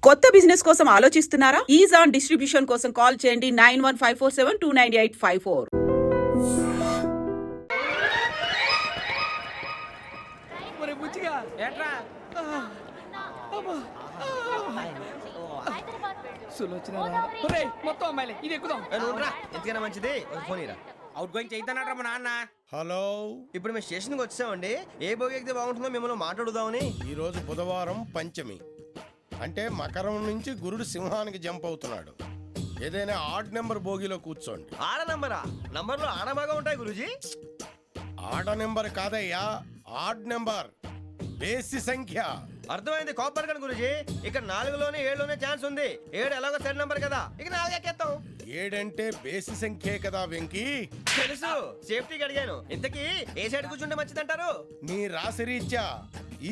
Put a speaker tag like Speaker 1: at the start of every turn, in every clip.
Speaker 1: కొత్త బిజినెస్ కోసం ఆలోచిస్తున్నారా? ఈజాన్ డిస్ట్రిబ్యూషన్ కోసం కాల్ చేయండి 9154729854.
Speaker 2: మొత్తం అమ్మాయిలే ఇది ఎక్కుదాం.
Speaker 3: ఎందుకైనా మంచిది ఫోన్ ఇరా.
Speaker 2: అవుట్ గోయింగ్ చేద్దానట్రా మా నాన్న.
Speaker 4: హలో,
Speaker 3: ఇప్పుడు మేము స్టేషన్కి వచ్చామండి. ఏ బోగి ఎక్కితే బాగుంటుందో మిమ్మల్ని మాట్లాడుదామని.
Speaker 4: ఈరోజు బుధవారం పంచమి, అంటే మకరం నుంచి గురుడు సింహానికి జంప్ అవుతున్నాడు. ఏదైనా ఆడ్ నెంబర్ బోగిలో కూర్చోండి.
Speaker 3: ఆడ నంబరా? నంబర్లో ఆడ బాగా ఉంటాయి గురూజీ.
Speaker 4: ఆడ నెంబర్ కాదయ్యా, ఆడ్ నెంబర్, బేసి సంఖ్య.
Speaker 3: అర్థమైంది కాపర్ కానీ గురూజీ. ఇక్కడ 4లోనే 7లోనే ఛాన్స్ ఉంది. 7 ఎలాగో సెడ్ నంబర్ కదా, ఇక 4 ఎక్కేస్తాం.
Speaker 4: 7 అంటే బేసి సంఖ్యే కదా వెంకీ.
Speaker 3: తెలుసు, సేఫ్టీకి అడిగాను. ఇంతకీ ఏ సైడ్ కూర్చుంటే మంచిదంటారు?
Speaker 4: నీ రాశి రీత్యా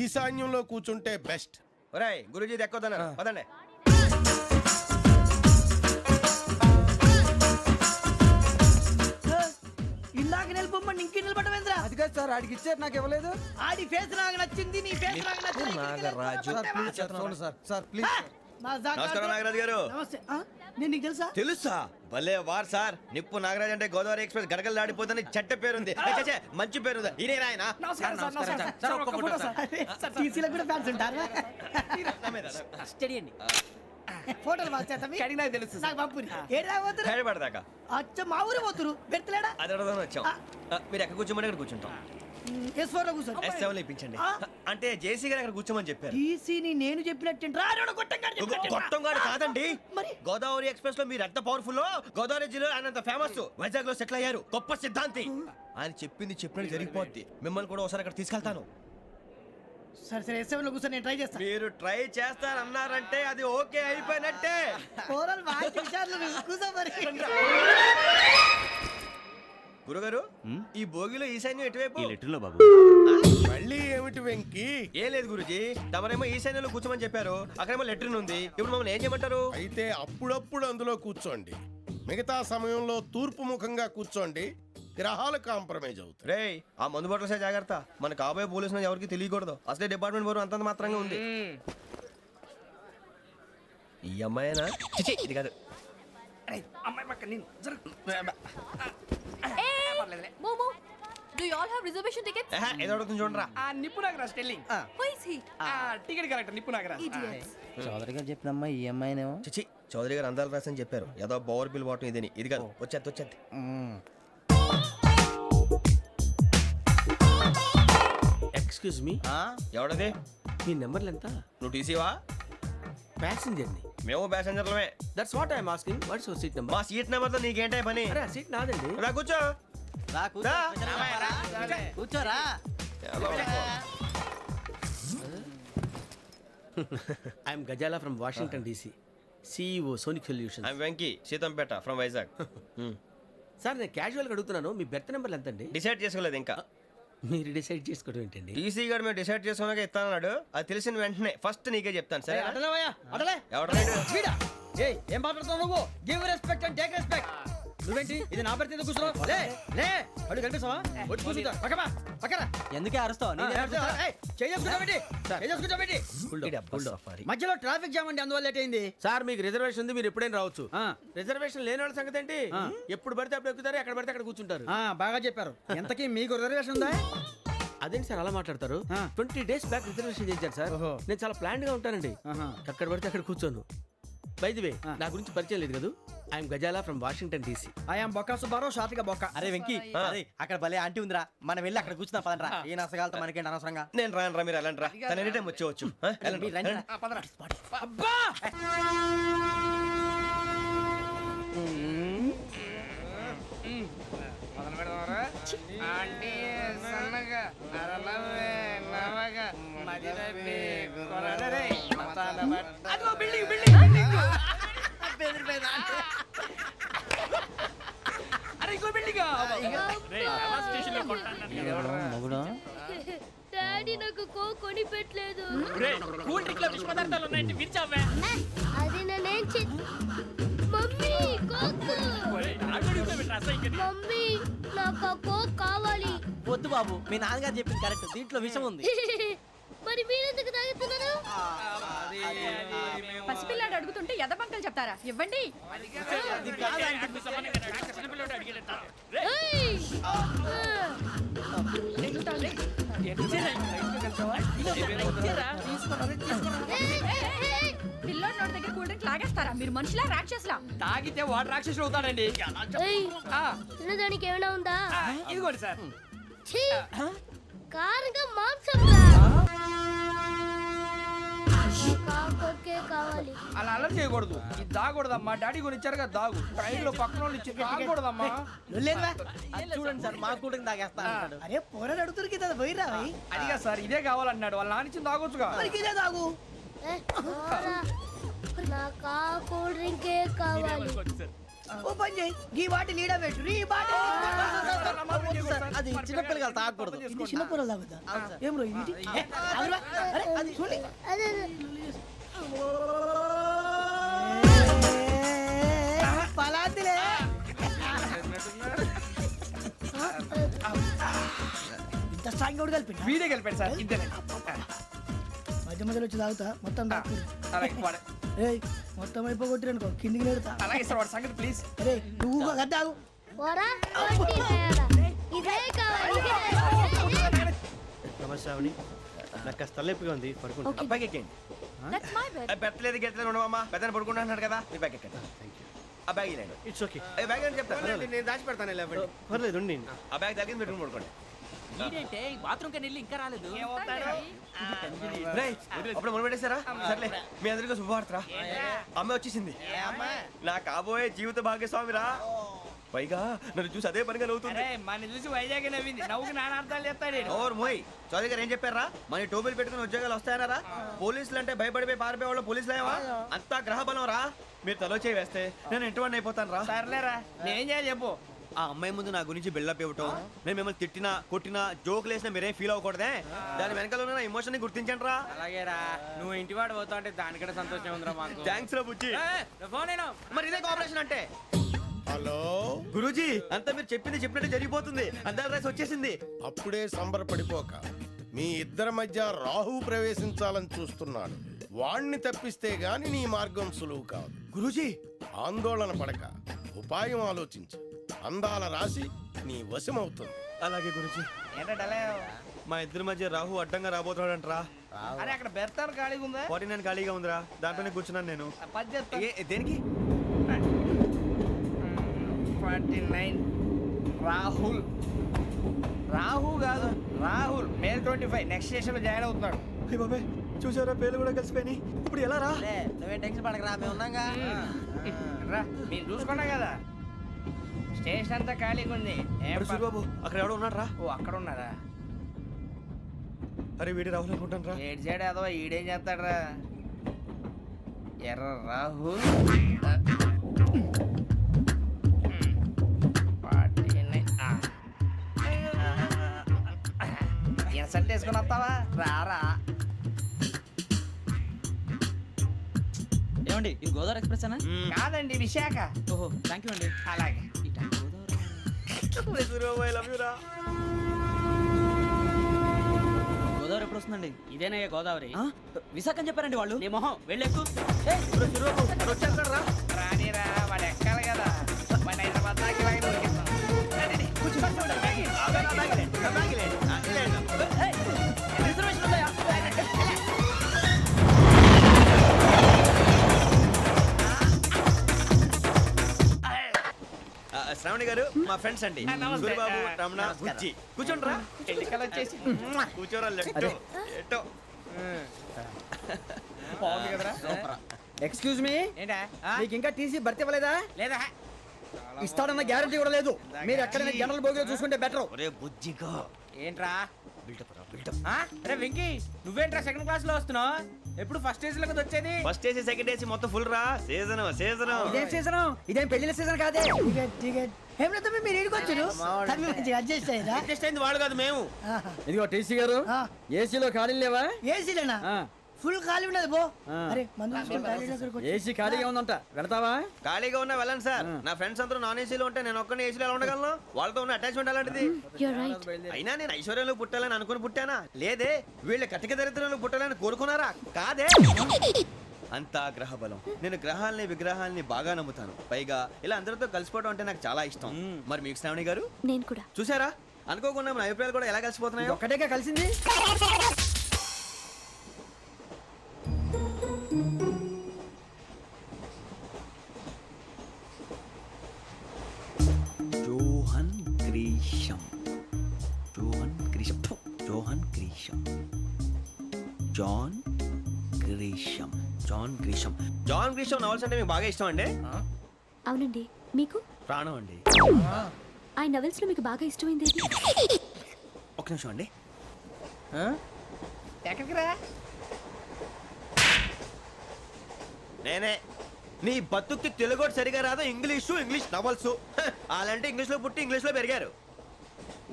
Speaker 4: ఈశాన్యంలో కూర్చుంటే బెస్ట్.
Speaker 3: ఒరేయ్ గురూజీ దెక్కొద్దన్నారు పదండి.
Speaker 5: ఇలాగ నిలబొమ్మని ఇంకే నిలబడమేంద్రా?
Speaker 2: అది కాదు సార్, ఆడికి ఇచ్చారు నాకు ఇవ్వలేదు.
Speaker 5: ఆడి ఫేస్ నాకు నచ్చింది, నీ ఫేస్ నాకు నచ్చింది.
Speaker 3: నాగరాజు.
Speaker 2: Sir please.
Speaker 3: నమస్కారం నాగరాజు గారు.
Speaker 5: నమస్తే. నేను నీకు తెలుసా?
Speaker 3: తెలుసా? భలే వార్ సార్. నిప్పు నాగరాజ్ అంటే గోదావరి ఎక్స్ప్రెస్ గడగలు దాడిపోతుంది చెట్ట పేరుంది. మంచి పేరుంది. ఇదే ఆయన.
Speaker 5: నమస్కారం సార్, ఒక్క ఫోటో సార్. టీసీలో కూడా ఫ్యాన్స్ ఉంటారు. స్టడీ అండి. ఫోటోలు మార్చేస్తాం.
Speaker 2: కడిగినా తెలుసు
Speaker 5: నాకు పంపుని. ఏడా పోతురు?
Speaker 3: హైదరాబాద్
Speaker 5: అచ్చ మా ఊరు పోతురు. పెడతలేడా?
Speaker 3: అది అడగదామని వచ్చాం. మీరు ఎక్కడ కూర్చోమని అక్కడ కూర్చుంటాం.
Speaker 5: S4 లో కూర్చో.
Speaker 3: S7 ఇప్పించండి. అంటే జేసీ గారు అక్కడ కూర్చోమని చెప్పారు.
Speaker 5: టీసీని నేను చెప్పినట్టు
Speaker 3: గొట్టం గారు కాదండి.
Speaker 5: మరి
Speaker 3: గోదావరి ఎక్స్ప్రెస్ లో మీరు ఎంత పవర్ఫుల్, గోదావరి జిల్లా ఆయన ఫేమస్. వైజాగ్ లో సెటిల్ అయ్యారు. గొప్ప సిద్ధాంతి. ఆయన చెప్పింది చెప్పినట్టు జరిగిపోద్ది. మిమ్మల్ని కూడా ఒకసారి అక్కడ తీసుకెళ్తాను.
Speaker 5: సరే సరే, S7 లో కూర్చో, నేను ట్రై చేస్తాను.
Speaker 3: మీరు ట్రై చేస్తారన్నారంటే అది ఓకే అయిపోయినట్టే.
Speaker 5: ఓవరాల్ బాగా చూశారు. కూర్చో మరి.
Speaker 3: గురుగారు, ఈ భోగిలో ఈశాన్యం ఎటువైపు?
Speaker 4: మళ్ళీ ఏమిటి వెంకీ?
Speaker 3: ఏం లేదు గురుజీ, తమరేమో ఈశాన్యంలో కూర్చోమని చెప్పారు. అక్కడేమో లెట్రిన్ ఉంది. ఇప్పుడు మమ్మల్ని ఏం చేయమంటారు?
Speaker 4: అయితే అప్పుడప్పుడు అందులో కూర్చోండి. మిగతా సమయంలో తూర్పు ముఖంగా కూర్చోండి. గ్రహాలు కాంప్రమైజ్ అవుతాయి.
Speaker 3: రేయ్, ఆ మందు బాటలసే జాగ్రత్త. మన కాబోయే పోలీసులు ఎవరికి తెలియకూడదు. అసలే డిపార్ట్మెంట్ బోరు అంతంత మాత్రంగా ఉంది. ఈ అమ్మాయినా? చిచి, ఇది కాదు.
Speaker 2: అమ్మాయి పక్క నేను
Speaker 6: Momo, do you all have reservation tickets?
Speaker 3: ఏదో అడుగుతుంది చూడరా.
Speaker 2: ఆ నిప్పు Nagaraj telling.
Speaker 6: Who is he?
Speaker 2: ఆ టికెట్ కరెక్ట్ నిప్పు నాగరాజ్.
Speaker 6: Idiots.
Speaker 7: చౌదరి గారు చెప్పినమ్మా ఈ అమ్మాయినేమో.
Speaker 3: చిచి, చౌదరి గారు అందాలు రాసని చెప్పారు. ఏదో బోర్ బిల్ బాటం ఇదని. ఇది కాదు, వచ్చేది.
Speaker 8: Excuse me,
Speaker 3: ఎవడది?
Speaker 8: మీ నెంబర్లు ఎంత?
Speaker 3: నువ్వు టీసీవా?
Speaker 8: ప్యాసింజర్ ని.
Speaker 3: మేము ప్యాసెంజర్లమే.
Speaker 8: That's what I'm asking. What's your seat number?
Speaker 3: మా సీట్ నెంబర్తో నీకేంటే పని?
Speaker 8: అరే ఆ సీట్ నాదండి.
Speaker 3: రా కూర్చో. రా.
Speaker 7: కూర్చోరా.
Speaker 8: I'm Ghazala from Washington DC, CEO Sonic Solution.
Speaker 3: I'm Venky, Seethampeta from Vizag.
Speaker 8: Sir నేను క్యాజువల్గా అడుగుతున్నాను, మీ బెర్త్ నెంబర్లు ఎంత అండి?
Speaker 3: డిసైడ్ చేసుకోలేదు ఇంకా.
Speaker 8: మీరు డిసైడ్ చేసుకోవడం ఏంటండి?
Speaker 3: టీసీ గారు మేము డిసైడ్ చేసుకున్నాక ఇస్తానన్నాడు. అది తెలిసిన వెంటనే ఫస్ట్ నీకే చెప్తాను. సరే
Speaker 5: అడలే.
Speaker 3: ఎవడరా?
Speaker 5: ఏం మాట్లాడుతున్నావు నువ్వు? Give respect and take respect. నువ్వేంటి ఇది నా పరిస్థితి కూర్చున్నావు? లే లే, అడుగు కనిపిస్తావా? వచ్చి కూర్చుంటా. పక్కన
Speaker 7: ఎందుకే అరుస్తావు?
Speaker 5: మధ్యలో ట్రాఫిక్ జామ్ అండి, అందువల్ల లేట్ అయింది.
Speaker 8: సార్ మీకు రిజర్వేషన్ ఉంది, మీరు ఎప్పుడైనా రావచ్చు. రిజర్వేషన్ లేని వాళ్ళ సంగతి ఏంటి? ఎప్పుడు పడితే అప్పుడు ఎక్కుతారు, ఎక్కడ పడితే అక్కడ కూర్చుంటారు.
Speaker 5: బాగా చెప్పారు. ఎంతకీ మీకు రిజర్వేషన్ ఉందా?
Speaker 8: అదేంటి సార్ అలా మాట్లాడతారు? 20 days బ్యాక్ రిజర్వేషన్ చేశారు సార్. నేను చాలా ప్లాన్డ్ గా ఉంటానండి. ఎక్కడ పడితే అక్కడ కూర్చోను. బై ది వే, నా గురించి పరిచయం లేదు కదా. I'm Ghazala from Washington DC.
Speaker 5: I'm Bokka Subbarao, షార్ట్గా బొక్క.
Speaker 7: అరే వెంకీ, అక్కడ భలే ఆంటీ ఉందిరా, మనం వెళ్ళి అక్కడ కూర్చున్నా పదనరా. ఏ నసగాలతో మనకేంటి అనవసరంగా.
Speaker 3: నేను రాను రా, మీరు వెళ్ళండి రా. తన ఎనీ టైం వచ్చేవచ్చు.
Speaker 5: అబ్బా
Speaker 6: డాడీ నాకు కోక్ కొని పెట్టలేదు.
Speaker 2: కూల్ డ్రింక్ లో విష పదార్థాలు ఉన్నాయంటే విరిచావే.
Speaker 6: అది నేనేం మమ్మీ కోక్. మమ్మీ నాకు ఆ కోక్ కావాలి.
Speaker 7: వద్దు బాబు, మీ నాన్నగారు చెప్పింది కరెక్ట్. దీంట్లో విషయం ఉంది.
Speaker 6: మరి మీరెందుకు తాగుతున్నారు?
Speaker 9: పసిపిల్లాడు అడుగుతుంటే ఎదబంకలు చెప్తారా? ఇవ్వండి.
Speaker 6: ఏయ్!
Speaker 9: పిల్లోడి నోటి దగ్గర కూల్ డ్రింక్ లాగేస్తారా? మీరు మనుషులా రాక్షసులా?
Speaker 2: తాగితే వాడు రాక్షసుడు అవుతాడండి.
Speaker 6: ఏయ్!
Speaker 2: ఆ,
Speaker 6: తినడానికి ఏమైనా ఉందా?
Speaker 2: ఇదిగోండి సార్.
Speaker 6: ఛీ! కారంగా మాంసం రా. కాకొక్కే కావాలి.
Speaker 2: అలా అల్లరి చేయకూడదు. ఇది దాగకూడదమ్మా. డాడీ కొని ఇచ్చారు కదా దాగు. ట్రైన్ లో పక్కన వాళ్ళు ఇచ్చి తాగకూడదమ్మా.
Speaker 7: అది చూడండి సార్ మా కూడా తాగేస్తా అంటాడు.
Speaker 5: అరే పోరాడు అడుగుతారు కదా పోయిరా
Speaker 2: అదిగా సార్ ఇదే కావాలన్నాడు. వాళ్ళ నానిచ్చింది తాగొచ్చుగా.
Speaker 5: ఇదే తాగు.
Speaker 6: ఏ, పోరా. నాకు ఆ కూల్ డ్రింకే కావాలి.
Speaker 5: ఓ పని చేయి ఈ బాటి లీడ పెట్టు ఈ బాటి
Speaker 7: అది చిన్నపిల్లలు తాగకూడదు.
Speaker 5: ఇది చిన్న పొరలు తాగుతా ఏం రో ఇది ఏ, ఆగురా. అరే అది చూడండి
Speaker 6: అదే
Speaker 5: పలాతిలే ఇంత స్ట్రాంగ్ కూడా కలిపి
Speaker 2: వీడే గెలిపాడు సార్. ఇద్దరే.
Speaker 5: మధ్య మధ్యలో వచ్చి తాగుతా మొత్తం తాగు
Speaker 2: అలాగే వాడు-
Speaker 5: ఏయ్ మొత్తం అయిపోగొట్టిరనుకో కిందికి నేడుతా
Speaker 2: అలాగే సార్ వాడు సంగతి ప్లీజ్.
Speaker 5: అరే నువ్వు కదా తాగు
Speaker 6: పోరా. వడ్డీ తయారా. ఇదే కావాలి. ఇదే.
Speaker 7: నమస్తే ఆవిడ నాకు కాస్త తలెప్పిగా ఉంది పడుకుంటా.
Speaker 3: బ్యాగ్ ఎక్కండి.
Speaker 9: That's my bed.
Speaker 3: పెట్టలేదు గెట్టలేదు ఉండవమ్మా. పెద్దని పడుకుంటున్నాడు కదా మీ బ్యాగ్ ఎక్కండి. ఆ బ్యాగ్ ఇలాండి.
Speaker 7: ఇట్స్ ఓకే
Speaker 3: బ్యాగ్ అని చెప్తాను.
Speaker 4: నేను దాచి పెడతాను.
Speaker 7: పర్లేదు ఉండి.
Speaker 3: ఆ బ్యాగ్ తగ్గింది పెట్టుకుని పడుకోండి.
Speaker 2: బాత్రూమ్ కని వెళ్ళి ఇంకా రాలేదు.
Speaker 3: రేయ్, అప్పుడు మొదలు పెట్టేశారా? సర్లే మీ అందరికీ శుభవార్తరా. అమ్మ వచ్చేసింది. నా కాబోయే జీవిత భాగ్యస్వామిరా. పైగా నన్ను చూసి అదే పనిగా నవ్వుతుంది.
Speaker 2: మన చూసి వైజాగ్ నవ్వింది. నవ్వుకి నాన్న అర్థాలు చెప్తాడు.
Speaker 3: ఓర్ మోయ్ చౌదరి గారు ఏం చెప్పారా? మన టోబీలు పెట్టుకుని ఉద్యోగాలు వస్తాయనరా? పోలీసులు అంటే భయపడిపోయి పారిపోయే వాళ్ళు పోలీసులు ఏవా? అంతా గ్రహ బలం రా. మీరు తలో చేయి వేస్తే నేను ఇంటివాడిని అయిపోతాను రా.
Speaker 2: సర్లేరా నేనేం చేయాలి చెప్పు.
Speaker 3: ఆ అమ్మాయి ముందు నా గురించి బిల్డప్ ఇవ్వటం, నేను మిమ్మల్ని తిట్టినా కొట్టినా జోకులు వేసినా మీరేం ఫీల్ అవ్వకూడదే. దాని వెనకాల ఉన్న ఎమోషన్ ని గుర్తించండి రా.
Speaker 2: అలాగేరా నువ్వు ఇంటివాడు పోతా అంటే దానికంటే సంతోషం ఉందిరా మాకు.
Speaker 3: థ్యాంక్స్ రా బుజ్జి.
Speaker 2: ఫోన్ అయినా
Speaker 3: మరి ఇదే కోఆపరేషన్ అంటే.
Speaker 4: హలో,
Speaker 3: గురూజీ అంతా మీరు చెప్పింది చెప్పినట్టు జరిగిపోతుంది. అందరి రైస్ వచ్చేసింది.
Speaker 4: అప్పుడే సంబరపడిపోక. మీ ఇద్దరి మధ్య రాహు ప్రవేశించాలని చూస్తున్నాడు. వాణ్ణి తప్పిస్తే గాని నీ మార్గం సులువు కాదు.
Speaker 3: గురూజీ
Speaker 4: ఆందోళన పడక, ఉపాయం ఆలోచించు. అందాల రాశి నీ వశమవుతుంది.
Speaker 3: అలాగే గురూజీ.
Speaker 2: ఏంటంటే
Speaker 3: మా ఇద్దరి మధ్య రాహు అడ్డంగా రాబోతున్నాడంటరా.
Speaker 2: అరే అక్కడ బెర్తాను ఖాళీగా ఉందా?
Speaker 3: 49 ఖాళీగా ఉందిరా. దాంట్లోనే కూర్చున్నాను నేను.
Speaker 2: పది చెప్తా.
Speaker 3: దేనికి?
Speaker 2: 49 రాహుల్. రాహు కాదు రాహుల్. మే 25 నెక్స్ట్ స్టేషన్ లో జాయిన్ అవుతున్నాడు.
Speaker 3: అయ్య బాబాయ్ చూసారా పేర్లు కూడా కలిసిపోయినాయి. ఇప్పుడు ఎలా రా?
Speaker 7: నువ్వేం టెన్షన్ పడకరా మేము ఉన్నాగా.
Speaker 2: రా మీరు చూసుకున్నా కదా స్టేషన్ అంతా ఖాళీగా ఉంది. ఏం
Speaker 3: అరే సూరిబాబు అక్కడ ఎవడో ఉన్నాడు రా.
Speaker 2: ఓ అక్కడ ఉన్నారా?
Speaker 3: అరే వీడి రాహుల్ అనుకుంటాను రా.
Speaker 2: ఏడు సైడ్ ఏదో ఈడేం చేస్తాడరా? ఎర్ర రాహుల్. 49. ఇన్సల్ట్ వేసుకుని వస్తావా? రారా.
Speaker 5: ఏమండి ఇది గోదావరి ఎక్స్ప్రెస్ అనా?
Speaker 2: కాదండి విశాఖ.
Speaker 5: ఓహో థ్యాంక్ యూ అండి.
Speaker 2: అలాగే
Speaker 3: సూరిబాబు ఐ లవ్ యు రా.
Speaker 5: గోదావరి ఎప్పుడు వస్తుందండి?
Speaker 2: ఇదేనయ్య గోదావరి.
Speaker 5: విశాఖ అని చెప్పారండి వాళ్ళు.
Speaker 2: నీ మొహం వెళ్ళెక్కు.
Speaker 3: వచ్చేస్తాడు రా.
Speaker 2: రానిరా వాడు ఎక్కాలి కదా. మన హైదరాబాద్ దాకా ఇలాగే దొరికిస్తాం. రండి, రండి.
Speaker 5: రిజర్వేషన్ ఉందా?
Speaker 3: శ్రావణి గారు మా ఫ్రెండ్స్ అండి.
Speaker 2: నమస్తే.
Speaker 3: సూరిబాబు రమణ బుజ్జి. కూర్చోండి రా.
Speaker 2: ఎన్నికలు వచ్చేసి
Speaker 3: కూర్చోరా. లెట్టో ఎట్టో.
Speaker 2: బాగుంది కదరా?
Speaker 5: ఎక్స్క్యూజ్ మీ,
Speaker 2: ఏంటా?
Speaker 5: మీకు ఇంకా టీసీ భర్తీ ఇవ్వలేదా?
Speaker 2: లేదా
Speaker 5: ఇస్తాడన్న గ్యారంటీ కూడా లేదు. మీరు ఎక్కడైనా జనరల్ బోగిలో చూసుకుంటే బెటర్.
Speaker 3: ఒరే బుజ్జిగా
Speaker 2: ఏంట్రా?
Speaker 3: బిల్డప్ రా బిల్డప్.
Speaker 2: అరే వెంకీ నువ్వేంట్రా సెకండ్ క్లాస్ లో వస్తున్నావు? ఎప్పుడు ఫస్ట్ ఏజ్ లో వచ్చేది?
Speaker 3: ఫస్ట్ ఏసీ సెకండ్ ఏసీ మొత్తం ఫుల్ రా. Season season.
Speaker 5: ఇదేం సీజన్? ఇదేం పెళ్లిన సీజన్ కాదే. ఏమిటో మీరు ఇడికొచ్చారు అడ్జస్ట్ అయ్యారా?
Speaker 3: అడ్జస్ట్ అయింది వాళ్ళు కాదు మేము.
Speaker 5: ఇదిగో టీసీ గారు, ఏసీలో ఖాళీ లేవా? ఏసీలేనా?
Speaker 7: ఫుల్ ఖాళీ ఉన్నది బో అరే
Speaker 5: ఏసీ ఖాళీగా ఉందంట వెళతావా?
Speaker 3: ఖాళీగా ఉన్నా వెళ్ళండి సార్. నా ఫ్రెండ్స్ అందరూ నాన్ ఏసీలో ఉంటే నేను ఒక్కనే ఏసీలో ఎలా ఉండగలను? వాళ్ళతో ఉన్న అటాచ్మెంట్ అలాంటిది.
Speaker 6: You're right.
Speaker 3: అయినా నేను ఐశ్వర్యంలో పుట్టాలని అనుకుని పుట్టానా? లేదే. వీళ్ళ కటిక దరిద్రంలో పుట్టాలని కోరుకున్నారా? కాదే. అంతా గ్రహ బలం. నేను గ్రహాలని విగ్రహాలని బాగా నమ్ముతాను. పైగా ఇలా అందరితో కలిసిపోవడం అంటే నాకు చాలా ఇష్టం. మరి మీకు శ్రావణి గారు
Speaker 6: నేను కూడా.
Speaker 3: చూసారా? అనుకోకుండా మన అభిప్రాయాలు కూడా ఎలా కలిసిపోతున్నాయో.
Speaker 5: ఒక్కటేగా కలిసింది.
Speaker 3: Johan Grisham. Johan Grisham. ఫు, Johan Grisham. John Grisham. John Grisham. John Grisham novels అంటే మీకు బాగా ఇష్టం అండి?
Speaker 6: అవునండి. మీకు?
Speaker 3: ప్రాణం అండి.
Speaker 6: ఆ నవెల్స్ లో మీకు బాగా ఇష్టమైంది ఏది?
Speaker 3: ఒక నిమిషం అండి.
Speaker 2: ఎక్కడికి రా?
Speaker 3: నేనే. నీ బతుక్కి తెలుగు సరిగా రాదు, ఇంగ్లీష్ నవల్స్. అలాంటి ఇంగ్లీష్లో పుట్టి ఇంగ్లీష్లో పెరిగారు.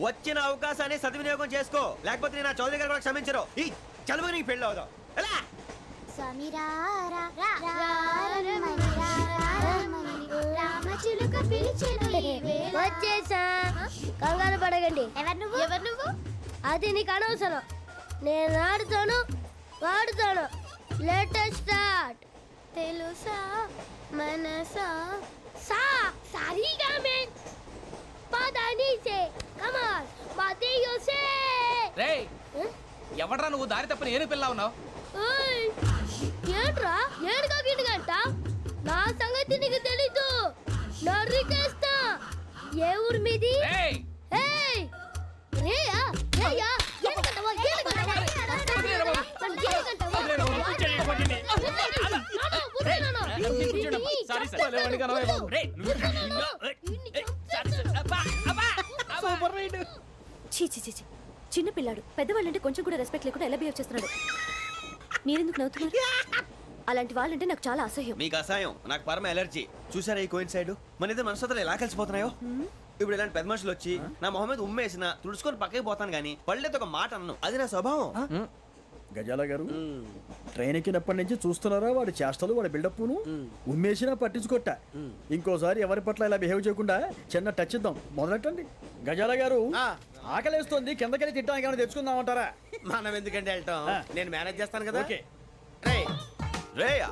Speaker 3: వచ్చిన అవకాశాన్ని సద్వినియోగం చేసుకో, లేకపోతే నేను నా చౌదరి గారు కూడా క్షమించరు. ఈ చదువు నీకు పెళ్ళి అవుదాం. ఎలా?
Speaker 10: వచ్చేసా, కంగారు పడకండి. ఎవరు నువ్వు? అది నీకు అనవసరం. నేను ఆడుతాను, వాడుతాను. Latest start. తెలుసా మనసా సా సారీగా మే పదని సే కమాల్ బాతియో సే.
Speaker 2: రేయ్, ఎవడ్రా నువ్వు దారి తప్పని ఏను పిల్ల ఉన్నావు?
Speaker 10: ఓయ్ ఏంట్రా ఏడుగా గిడుగంట? నా సంగతి నీకు తెలీదు. నరికేస్తా. ఏ ఊరు మీది?
Speaker 2: రేయ్,
Speaker 10: ఏయ్ రేయా రేయా ఏడుగంటవా ఏడుగంటవా
Speaker 2: సారీ సార్. రేయ్, సూపర్ రైడ్.
Speaker 6: చీ చీ చీ చీ. చిన్న పిల్లాడు పెద్దవాళ్ళంటే కొంచెం కూడా రెస్పెక్ట్ లేకుండా ఎలా బిహేవ్ చేస్తున్నాడు. మీరెందుకు నవ్వుతున్నారు? అలాంటి వాళ్ళంటే నాకు చాలా అసహ్యం.
Speaker 3: మీకు అసహాయం, నాకు పరమ ఎలర్జీ. చూసారా ఈ కోయిన్ సైడ్? మన ఇద్దరు మనసుతో ఎలా కలిసిపోతున్నాయో. ఇప్పుడు ఇలాంటి పెద్ద మనుషులు వచ్చి నా మొహం మీద ఉమ్మేసిన తుడుచుకొని పక్కకి పోతాను కానీ పళ్ళేతో ఒక మాట అన్ను. అది నా స్వభావం.
Speaker 5: గజాల గారు ట్రైన్ ఎక్కినప్పటి నుంచి చూస్తున్నారా వాడి చేష్టలు, వాడి బిల్డప్ను. ఉమ్మేసినా పట్టించుకోట. ఇంకోసారి ఎవరి పట్ల ఇలా బిహేవ్ చేయకుండా చిన్న టచ్ ఇద్దాం. మొదలెట్టండి. గజాల గారు ఆకలేస్తోంది, కిందకెళ్ళి తిట్టడానికి ఏమైనా తెచ్చుకుందామంటారా?
Speaker 7: మనం ఎందుకంటే వెళ్తాం, నేను మేనేజ్ చేస్తాను కదా.
Speaker 5: ఓకే.
Speaker 7: రేయ్,
Speaker 3: రేయా,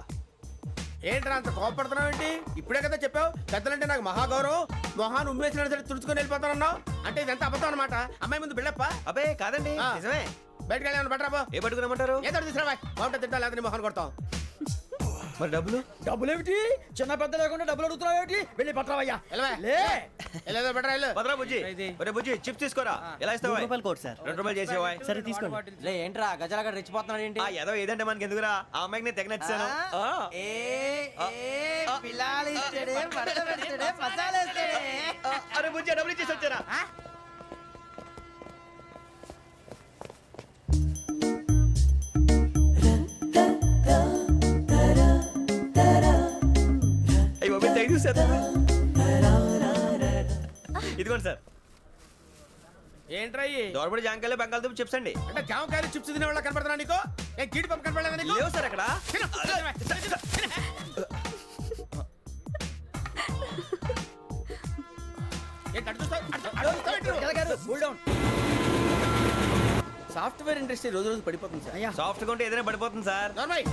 Speaker 7: ఏంట్రా అంత కోపడుతున్నావు ఏంటి? ఇప్పుడే కదా చెప్పావు పెద్దలంటే నాకు మహాగౌరవం, మొహాన్ని ఉమ్మేసిన సరే తుడుచుకొని వెళ్ళిపోతానన్నావు. అంటే ఇదంతా అబద్ధం అనమాట. అమ్మాయి ముందు బిల్డప్ప.
Speaker 3: అబ్బే కాదండి,
Speaker 7: ఆ.
Speaker 3: నిజమే.
Speaker 7: బయటకు వెళ్ళాను బట్రాబో.
Speaker 3: ఏ పట్టుకురమ్మంటారు?
Speaker 7: ఏదో తీసుకురా బాగుంటుంది తింటా, లేదా నీ మొహాన్ని కొడతాం.
Speaker 3: మరి డబ్బులు?
Speaker 5: డబ్బులేమిటి? చిన్న పెద్ద లేకుండా డబ్బులు అడుగుతున్నావు ఏమిటి? వెళ్ళి పట్టరావయ్యా.
Speaker 7: వెళ్ళవా?
Speaker 5: లే.
Speaker 7: వెళ్ళేదో బట్రా వెళ్ళు.
Speaker 3: భద్రా బుజ్జి, ఒరే బుజ్జి చిప్స్ తీసుకోరా. ఎలా ఇస్తావా?
Speaker 7: రూపాయలు కోట్ సార్.
Speaker 3: 2 రూపాయలు చేసేవా?
Speaker 7: సరే తీసుకోండి. లే ఏంట్రా గజాల గారు రెచ్చిపోతున్నాడు ఏంటి?
Speaker 3: ఆ ఏదో ఏదంటే మనకి ఎందుకురా? ఆ అమ్మాయికి నేను తెగ నచ్చాను. అరే బుజ్జి, డబ్బులు ఇచ్చేసి వచ్చారా? అయ్యో తెగ చూసేస్తా. ఇదిగోండి సార్.
Speaker 7: ఏంట్రా ఇయి?
Speaker 3: దోరబడి జాంకాయలు బంగాళదుంప చిప్స్ అండి.
Speaker 7: అంటే జామకాయలు చిప్స్ తినే వాళ్ళ కనపడుతున్నా నీకు? ఏ గీడి పంప కనపడలేదా నీకు?
Speaker 3: లేవు సార్ అక్కడ.
Speaker 7: తిను, తిను, తిను. ఏంటి అటు చూస్తావు? అటు చూస్తావు ఏంటి నువ్వు?
Speaker 5: గజాల గారు కూల్ డౌన్.
Speaker 7: సాఫ్ట్వేర్ ఇండస్ట్రీ రోజు రోజు పడిపోతుంది సార్.
Speaker 5: అయ్యా
Speaker 3: సాఫ్ట్ గా ఉంటే ఏదైనా పడిపోతుంది సార్.
Speaker 7: నార్మల్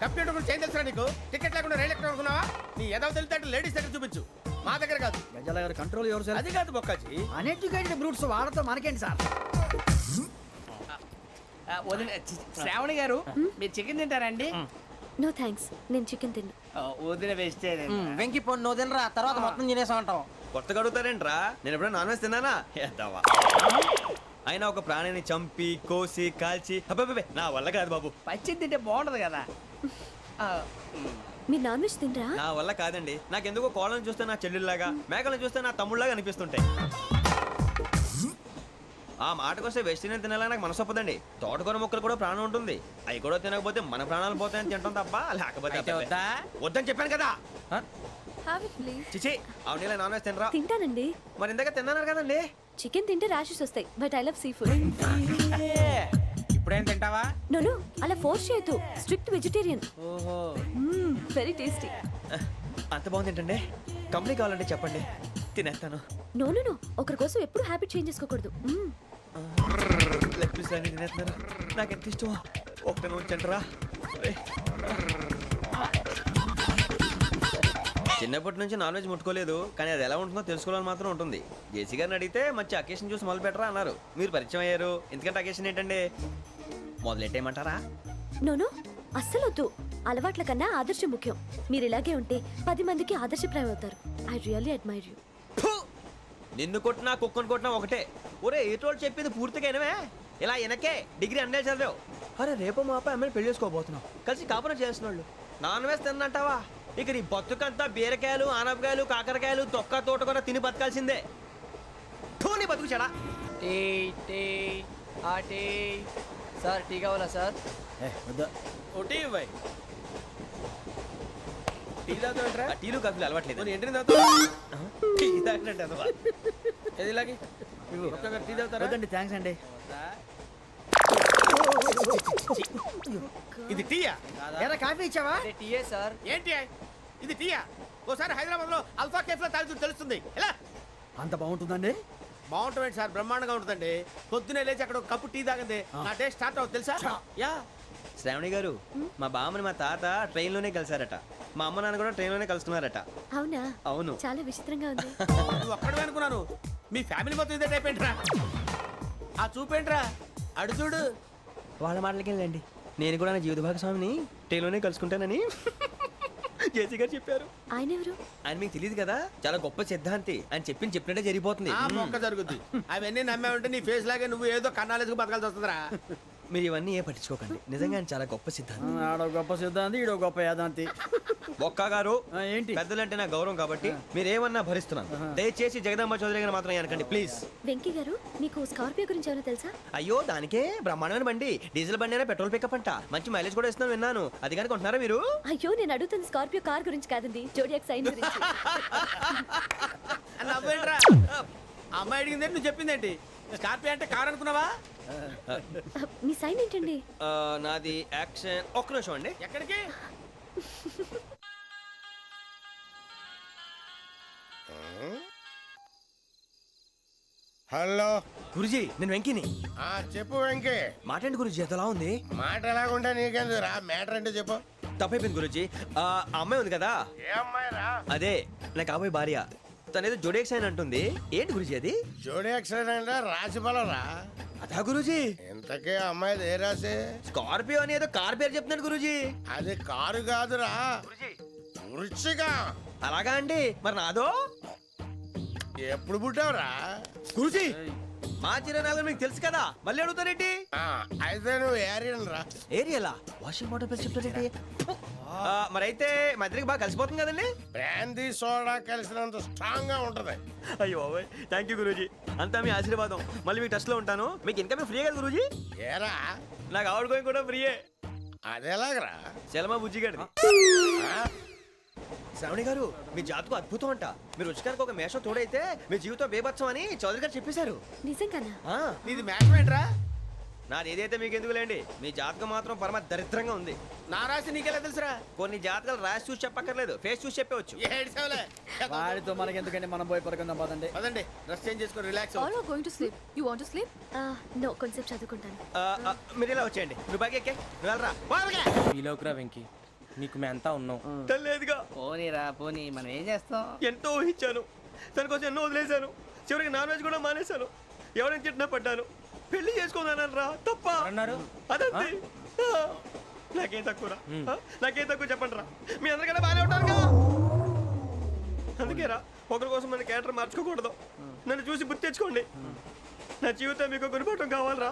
Speaker 7: కంప్యూటర్ గురించి ఏం తెలుసా నీకు? టికెట్ లేకుండా రైలు ఎక్కడ అనుకున్నావా? నీ ఏదో తెలితే లేడీస్ దగ్గర చూపించు, మా దగ్గర కాదు.
Speaker 5: గజాల గారు కంట్రోల్ ఎవరు సార్?
Speaker 7: అది కాదు బొక్కాజీ.
Speaker 5: అన్ఎడ్యుకేటెడ్ బ్రూట్స్ వాడతాం మనకేంటి సార్?
Speaker 2: శ్రావణి గారు, మీరు చికెన్ తింటారండి?
Speaker 6: నో థ్యాంక్స్, నేను చికెన్ తిన్నా.
Speaker 2: వదిన వేస్తే
Speaker 7: వెంకి పొన్ను నువ్వు తినరా, తర్వాత మొత్తం తినేసా ఉంటాం.
Speaker 3: కొత్తగా అడుగుతారేంట్రా? నేను ఎప్పుడైనా నాన్ వెజ్ తిన్నానా? ఎద్దావా. అయినా ఒక ప్రాణిని చంపి కోసి కాల్చి అబ్బబ్బే నా వల్ల కాదు బాబు.
Speaker 2: పచ్చి తింటే బాగుంటది కదా.
Speaker 6: మీరు నాన్ వెజ్ తినరా?
Speaker 3: నా వల్ల కాదండి. నాకెందుకో కోళ్ళని చూస్తే నా చెల్లెళ్ళలాగా, మేకలను చూస్తే నా తమ్ముళ్ళలాగా అనిపిస్తుంటాయి. ఆ మాటకొస్తే వెస్టిరియన్ తినాలని నాకు మనసు ఒప్పదండి. తోటకూర మొక్కలు కూడా ప్రాణం ఉంటుంది. అవి కూడా తినకపోతే మన ప్రాణాలు పోతాయని తింటాం తప్ప లేకపోతే
Speaker 7: వద్దా?
Speaker 3: వద్దని చెప్పాను కదా.
Speaker 6: Have it, please.
Speaker 3: చిచి, అవునీ నాన్ వెజ్ తినరా?
Speaker 6: తింటానండి.
Speaker 3: మరి ఇందాక తిన్నాను కదండి.
Speaker 6: చికెన్ తింటే ర్యాషెస్ వస్తాయి, but I love seafood.
Speaker 7: ఇప్పుడేం తింటావా?
Speaker 6: నోను అలా ఫోర్స్ చేయొద్దు. Strict vegetarian.
Speaker 7: ఓహో.
Speaker 6: Very tasty.
Speaker 3: అంత బాగుంది ఏంటండి? కంపెనీ కావాలంటే చెప్పండి, తినేస్తాను.
Speaker 6: నో ఒకరి కోసం ఎప్పుడు హ్యాబిట్ చేంజ్ చేసుకోకూడదు.
Speaker 3: లెగ్ పీస్ అన్ని తినేస్తున్నారు. నాకు ఎంత ఇష్టం. ఒకటే ఉంచండిరా. చిన్నప్పటి నుంచి నాన్ వెజ్ ముట్టుకోలేదు, కానీ అది ఎలా ఉంటుందో తెలుసుకోవాలని మాత్రం ఉంటుంది. జేసీ గారిని అడిగితే మంచి అకేషన్ చూసి మొదలు పెట్టరా అన్నారు. మీరు పరిచయం అయ్యారు, ఎందుకంటే అకేషన్ ఏంటండి? మొదలెట్టేయమంటారా?
Speaker 6: నోను అస్సలు వద్దు. అలవాట్ల కన్నా ఆదర్శం ముఖ్యం. మీరు ఇలాగే ఉంటే 10 మందికి ఆదర్శప్రాయం అవుతారు. I really admire you.
Speaker 3: నిన్ను కొట్టినా కుక్కను కొట్టినా ఒకటే. ఒరే ఏటోళ్ళు చెప్పింది పూర్తిగా వినవే. ఇలా వెనకే డిగ్రీ అన్నే చదివావు. అరే రేపు మా అబ్బాయి అమ్మాయిని పెళ్లి చేసుకోబోతున్నావు, కలిసి కాపురం చేసిన వాళ్ళు. నాన్ వెజ్ తిన్నంటావా? ఇక నీ బతుకంతా బీరకాయలు, ఆనపకాయలు, కాకరకాయలు, తొక్క తోట కూడా తిని బతకాల్సిందే. నీ బతుకు చెడా.
Speaker 8: టీ టీ ఆ టీ సార్, టీ కావాలా సార్?
Speaker 7: ఒకటి ఇవ్వై. టీ తాగుతాంట్రా?
Speaker 3: టీలు కాఫీలు అలవాట్లేదు.
Speaker 7: ఏంటి తాగుతావు?
Speaker 3: టీ తాగినట్టు అదవా.
Speaker 7: ఏది ఇలాగే ఒక్కొక్కరు టీ తాగుతారా?
Speaker 5: థ్యాంక్స్ అండి.
Speaker 7: ఇది టీయా?
Speaker 5: ఎరా కాఫీ ఇచ్చావా?
Speaker 8: టీయే సార్.
Speaker 7: ఏంటి ఇది టీయా? ఓసారి హైదరాబాద్ లో అల్ఫా కేఫ్ లో తాగుతూ తెలుస్తుంది. ఎలా
Speaker 5: అంత బాగుంటుందండి?
Speaker 7: బాగుంటుంది సార్, బ్రహ్మాండంగా ఉంటుందండి. పొద్దునే లేచి అక్కడ ఒక కప్పు టీ తాగింది నా డే స్టార్ట్ అవుతుంది తెలుసా? యా.
Speaker 3: శ్రావణి గారు, మా బామ్మని మా తాత ట్రైన్లోనే కలిసారట. మా అమ్మ నాన్న కూడా ట్రైన్లోనే కలుస్తున్నారట.
Speaker 6: అవునా?
Speaker 3: అవును.
Speaker 6: చాలా విచిత్రంగా ఉంది.
Speaker 7: నువ్వు ఒక్కడే అనుకున్నాను, మీ ఫ్యామిలీ మొత్తం ఇదే టైప్ ఏంట్రా? ఆ చూపేంట్రా, అడు చూడు.
Speaker 3: వాళ్ళ మాటలకి వెళ్ళండి. నేను కూడా నా జీవిత భాగస్వామిని ట్రైన్లోనే కలుసుకుంటానని జేసీ గారు చెప్పారు.
Speaker 6: ఆయన ఎవరు?
Speaker 3: ఆయన మీకు తెలియదు కదా, చాలా గొప్ప సిద్ధాంతి. అని చెప్పినట్టే జరిగిపోతుంది.
Speaker 7: ఆ మొక్క జరుగుద్ది. అవన్నీ నమ్మావంటే నీ ఫేస్ లాగే నువ్వు ఏదో కన్నాలేసుకు బతకాల్సి వస్తుందిరా.
Speaker 3: మీరు ఇవన్నీ ఏ పట్టించుకోకండి. నిజంగా ఆయన చాలా గొప్ప సిద్ధాంతి.
Speaker 5: ఆడో గొప్ప సిద్ధాంతి, ఈడో గొప్ప యాదాంతి.
Speaker 3: ఒక్క గారు,
Speaker 5: ఏంటి?
Speaker 3: పెద్దలంటే నా గౌరవం కాబట్టి మీరేమన్నా భరిస్తున్నాను. దయచేసి జగదాంబ చౌదరి గారు మాత్రం అనకండి ప్లీజ్.
Speaker 6: వెంకీ గారు, మీకు స్కార్పియో గురించి ఏమైనా తెలుసా?
Speaker 3: అయ్యో దానికే బ్రహ్మాండమైన బండి. డీజిల్ బండి అయినా పెట్రోల్ పికప్ అంట. మంచి మైలేజ్ కూడా ఇస్తున్నాను విన్నాను. అది కానీ కొంటున్నారా మీరు?
Speaker 6: అయ్యో నేను అడుగుతుంది స్కార్పియో కార్ గురించి కాదండి, జోడియాక్ సైన్ గురించి.
Speaker 7: నవ్వేంట్రా? అమ్మాయి అడిగింది నువ్వు చెప్పిందేంటి? స్కార్పియో అంటే కార్ అనుకున్నావా?
Speaker 6: మీ సైన్ ఏంటండి?
Speaker 3: నాది యాక్షన్. ఒక్క నిమిషం అండి.
Speaker 7: ఎక్కడికి?
Speaker 4: హలో
Speaker 3: గురుజీ, నేను వెంకిని.
Speaker 4: చెప్పు వెంకీ.
Speaker 3: మాటండి గురుజీ, ఎంతలా ఉంది?
Speaker 4: మాట ఎలాగుంటా నీకెందుకు రా, మ్యాటర్ అంటే చెప్పు.
Speaker 3: తప్పైపోయింది గురుజీ. ఆ అమ్మాయి ఉంది కదా,
Speaker 4: ఏ అమ్మాయి రా?
Speaker 3: అదే నా కాబోయే భార్య. తనేదో జోడేక్స్ అని అంటుంది. ఏంటి గురుజీ అది?
Speaker 4: జోడి యాక్సిడెంట్ రాసి రా.
Speaker 3: అదా గురుజీ?
Speaker 4: ఇంతకే అమ్మాయిది ఏ రాసి?
Speaker 3: స్కార్పియో అని ఏదో కార్ పేరు చెప్తున్నాడు గురుజీ.
Speaker 4: అది కారు కాదురా, వృచ్చిక.
Speaker 3: అలాగా అండి, మరి నాదో?
Speaker 4: ఎప్పుడు పుట్టావురా?
Speaker 3: గురుజీ మా చిరనాలు మీకు తెలుసు కదా, మళ్ళీ అడుగుతారేంటి?
Speaker 4: అయితే నువ్వు ఏరియన్ రా.
Speaker 3: ఏరియాలా? వాషింగ్ వాటర్ పేరు చెప్తారేంటి? మరైతే మా ఇద్దరికి బాగా కలిసిపోతుంది కదండి.
Speaker 4: బ్రాందీ సోడా కలిసినంత స్ట్రాంగ్ గా ఉంటది.
Speaker 3: అయ్యో థ్యాంక్ యూ గురూజీ, అంతా మీ ఆశీర్వాదం. మళ్ళీ మీకు టచ్ లో ఉంటాను. మీకు ఇంకా ఫ్రీ కదా గురూజీ?
Speaker 4: ఏరా,
Speaker 3: నాకు ఆవిడ గోయింగ్ కూడా ఫ్రీయే.
Speaker 4: అదేలాగరా?
Speaker 3: చలమా బుజ్జి గారిది. శ్రావణి గారు, మీ జాతకు అద్భుతం అంట. మీరు రుచికారికి ఒక మేషం తోడైతే మీ జీవితం బేబత్సం అని చౌదరి గారు చెప్పేశారు.
Speaker 6: నిజంగానా?
Speaker 7: నీది మ్యాచ్ ఏంట్రా?
Speaker 3: నాది ఏదైతే మీకు ఎందుకులేండి, మీ జాతకం మాత్రం పరమ దరిద్రంగా ఉంది.
Speaker 7: నా రాసి నీకెలా తెలుసురా?
Speaker 3: కొన్ని జాతకాలు రాసి చూసి చెప్పక్కర్లేదు, ఫేస్ చూసి చెప్పవచ్చు.
Speaker 7: ఏడ్చావులే.
Speaker 5: వాడితో మనకి ఎందుకంటే మనం పోయి పడుకుందాం పదండి.
Speaker 7: పదండి, డ్రెస్ చేంజ్ చేసుకొని relax.
Speaker 9: All are going to sleep. You want to sleep?
Speaker 6: No, కొంచెం చదువుకుంటాను.
Speaker 3: మీరు ఇలా వచ్చేయండి. నువ్వు బాగా ఎక్కే, నువ్వు వెళ్ళరా.
Speaker 8: ఈలోకురా వెంకీ, నీకు మేమంతా ఉన్నాం.
Speaker 3: తెలియదుగా.
Speaker 8: పోనీరా పోనీ, మనం ఏం చేస్తాం?
Speaker 3: ఎంతో ఊహించాను, తన కోసం ఎన్నో వదిలేశాను. చివరికి నాన్ వెజ్ కూడా మానేశాను. ఎవరైనా తిట్టినా పడ్డాను. పెళ్లి చేసుకున్నాను రా, తప్ప
Speaker 8: అన్నారు.
Speaker 3: అదంతే. నాకేం తక్కువ రా, నాకేం తక్కువ చెప్పండి రా. మీ అందరికన్నా బాగానే ఉంటారుగా. అందుకే రా, ఒకరి కోసం మన క్యారెక్టర్ మార్చుకోకూడదు. నన్ను చూసి గుర్తు తెచ్చుకోండి. నా జీవితం మీకు గురిపటం కావాలరా.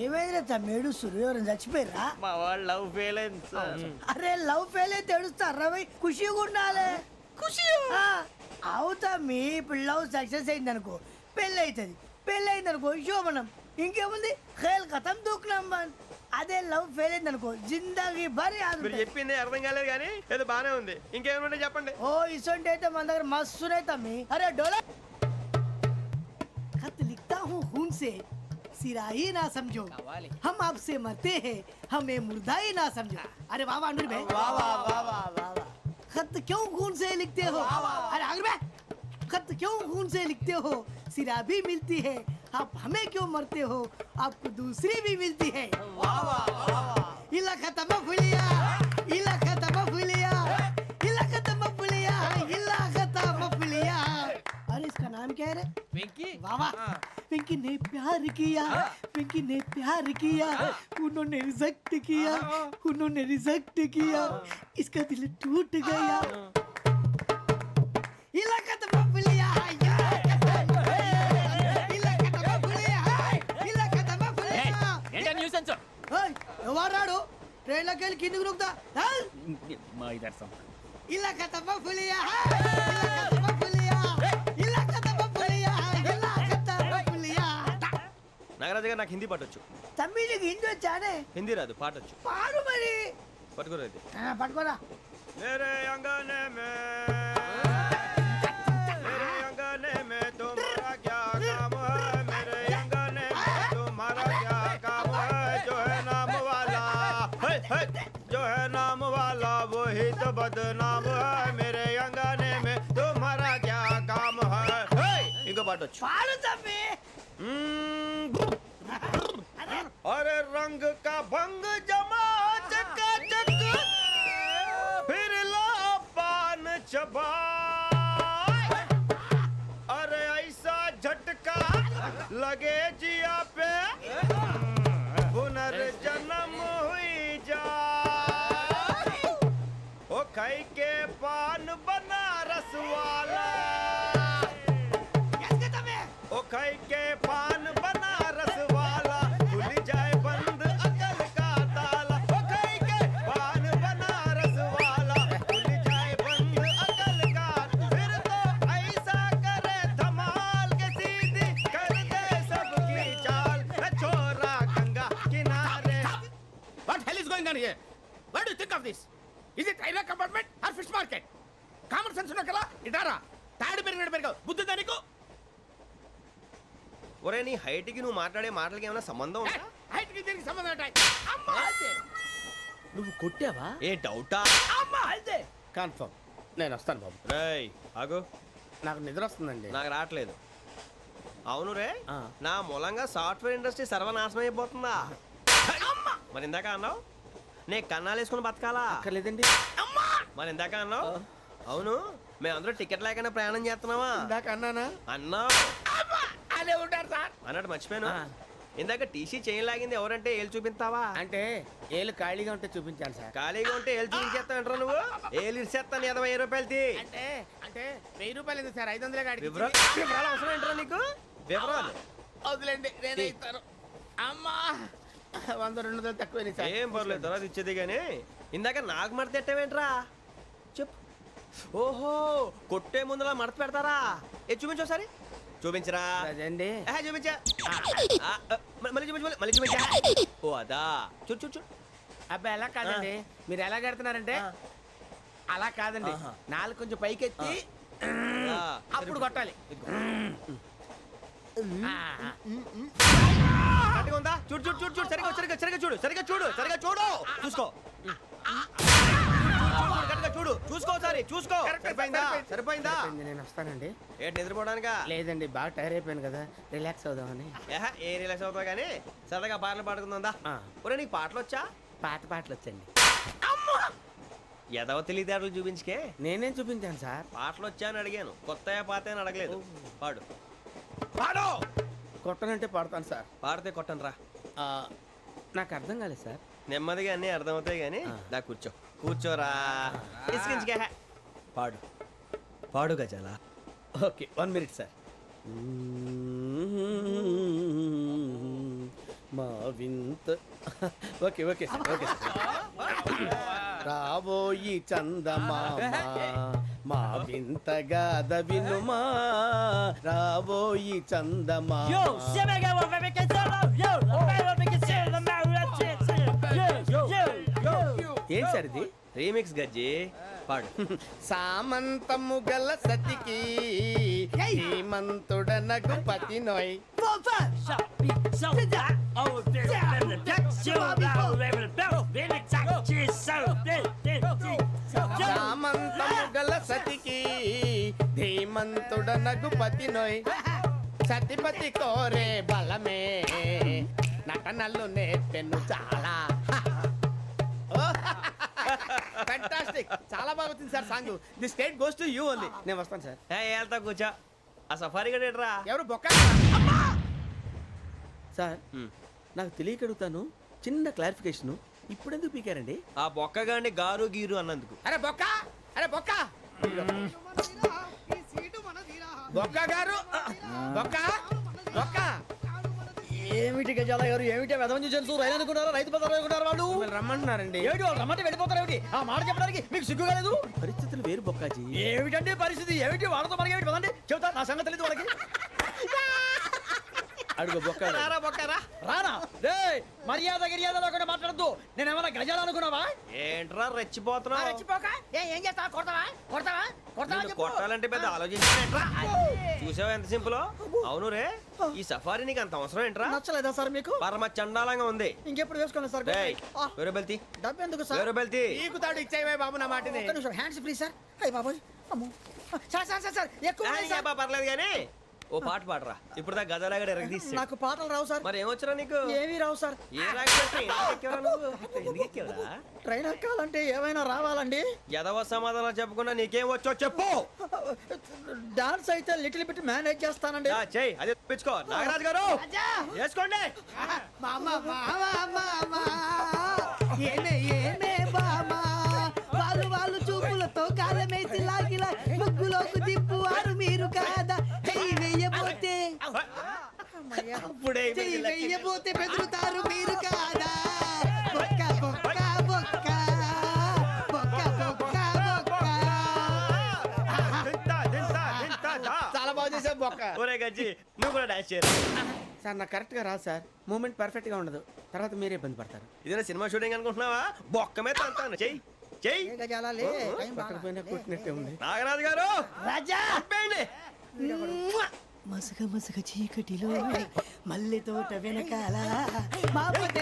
Speaker 11: ఏమైందిరా తమ్మేడు సూర్యవరం చచ్చిపోయిరా?
Speaker 8: మా వాళ్ళు లవ్ ఫెయిల్ అయింది సార్.
Speaker 11: అరే లవ్ ఫెయిల్ అయితే ఏడుస్తారా? ఖుషిగా ఉండాలి. ఖుషి అవుతా. మీ ఇప్పుడు లవ్ సక్సెస్ అయింది అనుకో, పెళ్ళి అవుతుంది. పెళ్ళి అయింది అనుకో శోభనం. ఇంకేముంది, ఖేల్ కథం దూకునాం బాన్. అదే లవ్ ఫెయిల్ అయింది అనుకో, జిందాగీ భారీ.
Speaker 3: మీరు చెప్పింది అర్థం కాలేదు కానీ ఏదో బానే ఉంది. ఇంకేమైనా చెప్పండి.
Speaker 11: ఓ ఇసొంటి అయితే మన దగ్గర మస్తునే తమ్మి. అరే డోలా खत लिखता हूँ खून से, सिरा ही ना समझो, हम आपसे मरते हैं, हमें मुर्दा ही ना समझो। अरे वाह वाह अनुर भाई, वाह वाह वाह वाह वाह। खत क्यों खून से लिखते हो? अरे अनुर भाई, खत क्यों खून से लिखते हो? सिरा भी मिलती है, आप हमें क्यों मरते हो? आपको दूसरी भी मिलती है। वाह वाह वाह। इला खत्म फुलिया, इला खत्म फुलिया, इला खत्म फुलिया, इला खत्म फुलिया। अरे इसका नाम क्या है रे?
Speaker 2: వెంకీ
Speaker 11: वाह वाह। पिंकी ने प्यार किया, पिंकी ने प्यार किया, उन्होंने रिजेक्ट किया, उन्होंने रिजेक्ट किया, इसका दिल टूट गया। इलाका तो बबलिया, इलाका तो बबलिया, इलाका तो बबलिया।
Speaker 2: ఏంటా న్యూసెన్స్
Speaker 11: ओए, ఎవరు రాడు? ట్రైన్లోకి వెళ్ళి కిందికి నొక్కుతా.
Speaker 2: మా ఇదర్సం
Speaker 11: ఇలాకా तो बबलिया, इलाका तो बबलिया, इलाका तो बबलिया, इलाका तो बबलिया।
Speaker 3: నాగరాజు గారు నాకు హిందీ పాటొచ్చు.
Speaker 11: తమ్మి నీకు హిందీ వచ్చానే?
Speaker 3: హిందీ రాదు, పాటొచ్చు.
Speaker 11: పాడు మరి.
Speaker 3: పట్టుకోరు అయితే.
Speaker 11: పట్టుకోరా.
Speaker 3: मेरे अंगने में तुम्हारा क्या काम है? मेरे अंगने में तुम्हारा क्या काम है? जो है नाम वाला, जो है नाम वाला वही तो बदनाम है. मेरे अंगने में तुम्हारा क्या काम है? इनको बाटो.
Speaker 11: పాడు తమ్మి.
Speaker 3: अरे रंग का भंग जमा चकाचक, फिर ला पान चबा. अरे ऐसा झटका लगे जिया पे, पुनर्जन्म हुई जा. ओ खाई के पान बनारस वाला, ओ खाई के पान बनारस वाला, खुल जाए बंद अकल का ताला. ओ खाई के पान बनारस वाला, खुल जाए बंद अकल का. फिर तो ऐसा करे धमाल के सीधी कर दे सबकी चाल. छोरा गंगा किनारे.
Speaker 7: What hell is going on here? What do you think of this? Is it railway compartment or fish market? Common sense ఉన్న కదా ఇటారా. తాడు పెరిగావు బుద్ధి దానికి.
Speaker 3: ఒరే నీ హైట్ కి నువ్వు మాట్లాడే మాటలకి ఏమైనా సంబంధం ఉందా?
Speaker 7: హైట్ కి దీనికి సంబంధం ఉంటాయి. అమ్మా అదే.
Speaker 8: నువ్వు కొట్టావా?
Speaker 3: ఏ డౌటా?
Speaker 7: అమ్మా అదే. కన్ఫర్మ్. నేను వస్తాను బాబు.
Speaker 3: రేయ్ ఆగు,
Speaker 7: నాకు నిద్ర వస్తుందండి.
Speaker 3: నాకు రావట్లేదు. అవును రే,
Speaker 8: ఆ.
Speaker 3: నా మూలంగా సాఫ్ట్వేర్ ఇండస్ట్రీ సర్వనాశనం అయిపోతుందా? మరి ఇందాక అన్నావు నే కన్నాలు వేసుకుని బతకాలా?
Speaker 8: అక్కర్లేదండి.
Speaker 3: మరి ఇందాక అన్నావు అవును మేమందరూ టికెట్ లేకుండా ప్రయాణం చేస్తున్నావా?
Speaker 7: ఇందాక అన్నానా?
Speaker 3: అన్నావు.
Speaker 7: అదే ఉంటారు సార్.
Speaker 3: అన్నట్టు మర్చిపోయాను.
Speaker 8: ఆ.
Speaker 3: ఇందాక టీసీ చేయి లాగింది ఎవరంటే ఏళ్ళు చూపిస్తావా?
Speaker 7: అంటే ఏళ్ళు ఖాళీగా ఉంటే చూపించాను సార్.
Speaker 3: ఖాళీగా ఉంటే ఏళ్ళు చూపించేస్తానంటారా నువ్వు? ఏళ్ళు ఇచ్చేస్తాను 20 రూపాయలది.
Speaker 7: అంటే అంటే 1000 రూపాయలు ఎందుకు సార్? 500 గాడికి
Speaker 3: వివరాలు అవసరం ఏంటరా నీకు? వివరాలు
Speaker 7: వదిలేండి, నేనే ఇస్తాను. అమ్మా 100 200 తక్కువ సార్.
Speaker 3: ఏం పర్లేదు, తర్వాత ఇచ్చేది కానీ ఇందాక నాకు మడత ఎట్టవేంట్రా? చెప్పు. ఓహో, కొట్టే ముందులా మడత పెడతారా? ఏ చూపించు ఒకసారి. చూపించరా?
Speaker 7: అదండి.
Speaker 3: చూపించా. మళ్ళీ చూపించు, మళ్ళీ చూపించా. ఓ అదా, చూడు చూడు చూడు.
Speaker 7: అబ్బాయి ఎలా కాదండి, మీరు ఎలా కడుతున్నారంటే అలా కాదండి. నాలుగు కొంచెం పైకెత్తి అప్పుడు కొట్టాలి.
Speaker 3: కరెక్ట్గా ఉందా? చూడు చూడు చూడు చూడు, సరిగా సరిగా సరిగా చూడు, సరిగా చూడు, సరిగా చూడు, చూసుకో. కరెక్ట్గా చూడు, చూసుకో ఒకసారి, చూసుకో. సరిపోయిందా? సరిపోయిందా?
Speaker 7: నేను వస్తానండి.
Speaker 3: ఏంటి నిద్రపోవడానికా?
Speaker 7: లేదండి, బాగా టైర్ అయిపోయాను కదా, రిలాక్స్ అవుదామని.
Speaker 3: ఏ రిలాక్స్ అవుతావు కానీ సరదాగా పాటలు పాడుకుందా?
Speaker 7: ఆ.
Speaker 3: ఒరే నీకు పాటలు వచ్చా?
Speaker 7: పాత పాటలు వచ్చండి.
Speaker 3: ఎదవ తెలివితేటలు చూపించుకే.
Speaker 7: నేనేం చూపించాను సార్?
Speaker 3: పాటలు వచ్చా అని అడిగాను, కొత్త పాత అని అడగలేదు. పాడు.
Speaker 7: పాడు. కొట్టనంటే పాడతాను సార్.
Speaker 3: పాడితే కొట్టను రా.
Speaker 7: నాకు అర్థం కాలేదు సార్.
Speaker 3: నెమ్మదిగా అన్నీ అర్థమవుతాయి కానీ దా కూర్చో. కూర్చోరా. ఇసుకించుకే. పాడు పాడు గజాల.
Speaker 7: Okay, 1 minute sir. మా వింత. Okay okay sir, okay sir. రాబోయి చందమామ మా వింతగా వినుమా, రాబోయి చందమామ. ఏంటి సార్
Speaker 8: సార్ ఇది
Speaker 3: రీమిక్స్ గజ్జి పాడు.
Speaker 7: సామంతము గల సతికి ధీమంతుడనగు పతి నోయ్. సామంతము గల సతికి ధీమంతుడనగు పతి నోయ్. సతిపతి కోరే బలమే నటనలు నేర్పెను చాలా. ఫ్యాంటాస్టిక్, చాలా బాగా వచ్చింది sir song. The state goes to you only. నేను వస్తాను సార్.
Speaker 3: వెళ్తా కూర్చో. ఆ సఫారీ గడేట్రా.
Speaker 7: ఎవరు బొక్క?
Speaker 8: సార్ నాకు తెలియక అడుగుతాను, చిన్న క్లారిఫికేషన్. ఇప్పుడు ఎందుకు పీకారండి?
Speaker 3: ఆ బొక్కగాండి గారు గీరు అన్నందుకు.
Speaker 7: అరే బొక్క, అరే బొక్క, బొక్క గారు, బొక్క బొక్క.
Speaker 5: ఏమిటి గజాల గారు, ఏమిటి వెదవని జంతువు రైలు అనుకున్నారా, రైతు బజార్ అనుకున్నారు వాళ్ళు?
Speaker 7: మిమ్మల్ని రమ్మంటున్నారండి.
Speaker 5: ఏమిటి వాళ్ళు రమ్మంటే వెళ్ళిపోతారు ఏమిటి? ఆ మాట చెప్పడానికి మీకు సిగ్గు కాలేదు?
Speaker 8: పరిస్థితులు వేరు బొక్కాజీ.
Speaker 5: ఏమిటంటే పరిస్థితి, ఏమిటి వాళ్ళతో మనకి ఏమిటి పదండి చెబుతా, నా సంగతి తెలియదు వాళ్ళకి.
Speaker 8: అడుగు బొక్క.
Speaker 3: రారా బొక్కరా.
Speaker 5: రానా రే, మర్యాద గిర్యాద లేకుండా మాట్లాడద్దు. నేను ఏమైనా గజాలు అనుకున్నావా?
Speaker 3: ఏంట్రా రెచ్చిపోతున్నావు?
Speaker 11: రెచ్చిపోక ఏం చేస్తావా? కొడతావా కొడతావా కొడతావా
Speaker 3: నిన్ను
Speaker 11: చెప్పు.
Speaker 3: కొట్టాలంటే పెద్ద ఆలోచించానేట్రా. చూసావా ఎంత సింపుల్. అవును రే, ఈ సఫారీ నీకు అంత అవసరం ఏంట్రా?
Speaker 5: నచ్చలేదా సార్ మీకు?
Speaker 3: పరమ చండాలంగా ఉంది.
Speaker 5: ఇంకెప్పుడు వేసుకోండి సార్.
Speaker 3: డేయ్, వేరే బెల్తి,
Speaker 5: డబ్బు ఎందుకు సార్?
Speaker 3: వేరే బెల్తి.
Speaker 7: నీకు తాడు ఇచ్చేవే బాబు నా మాటని.
Speaker 5: ఒక్క నిమిషం, హ్యాండ్స్ ఫ్రీ సార్. అయ్యి బాబోయ్, అమ్మో. సార్ సార్ సార్ సార్ ఎక్కువ ఉన్నాయి సార్.
Speaker 3: పర్లేదు కానీ ఓ పాట పాడరా. ఇప్పుడు దా గదలాగడ ఎరగ తీసి.
Speaker 5: నాకు పాటలు రావు సార్.
Speaker 3: మరి ఏమొచ్చరా నీకు?
Speaker 5: ఏమీ రావు సార్.
Speaker 3: ఏ ఎందుకు ఎక్కేవరా?
Speaker 5: ట్రైన్ ఎక్కాలంటే ఏమైనా రావాలండి.
Speaker 3: ఎదవ సమాధానం చెప్పకుండా నీకేం వచ్చో చెప్పు.
Speaker 5: డాన్స్ అయితే లిటిల్ బిట్ మేనేజ్ చేస్తానండి.
Speaker 3: చెయ్యి, అదే తెప్పించుకో. నాగరాజు గారు వేసుకోండి.
Speaker 11: మామ మామ మామ ఏమే ఏమే బామా, వాళ్ళు వాళ్ళు చూపులతో కాలమేసి లాగిలా ముగ్గులోకి దిప్పువారు మీరు కాదా? చెయ్యి వెయ్యబోతే
Speaker 3: అప్పుడే
Speaker 11: చెయ్యి వెయ్యబోతే బెదురుతారు మీరు కాదా? బొక్క బొక్క బొక్క బొక్క బొక్క బొక్క.
Speaker 7: చాలా బాగా చేసావు బొక్క.
Speaker 3: ఒరే గజ్జి, నువ్వు కూడా డాన్స్ చేయరు.
Speaker 7: సార్ నాకు కరెక్ట్ గా రాదు సార్. మూమెంట్ పర్ఫెక్ట్ గా ఉండదు, తర్వాత మీరే ఇబ్బంది పడతారు.
Speaker 3: ఇదేనా సినిమా షూటింగ్ అనుకుంటున్నావా? బొక్క మీద అంటాను. చెయ్యి చెయ్యి.
Speaker 11: ఏ గజాలాలే, టైం బాగా.
Speaker 7: పక్కన కొట్టినట్టే ఉంది.
Speaker 3: నాగరాజు గారు
Speaker 11: రాజా
Speaker 3: ఆపేయండి.
Speaker 11: మసగ మసగ చీకటిలో మల్లె తోట వెనకాల మా పొద్దు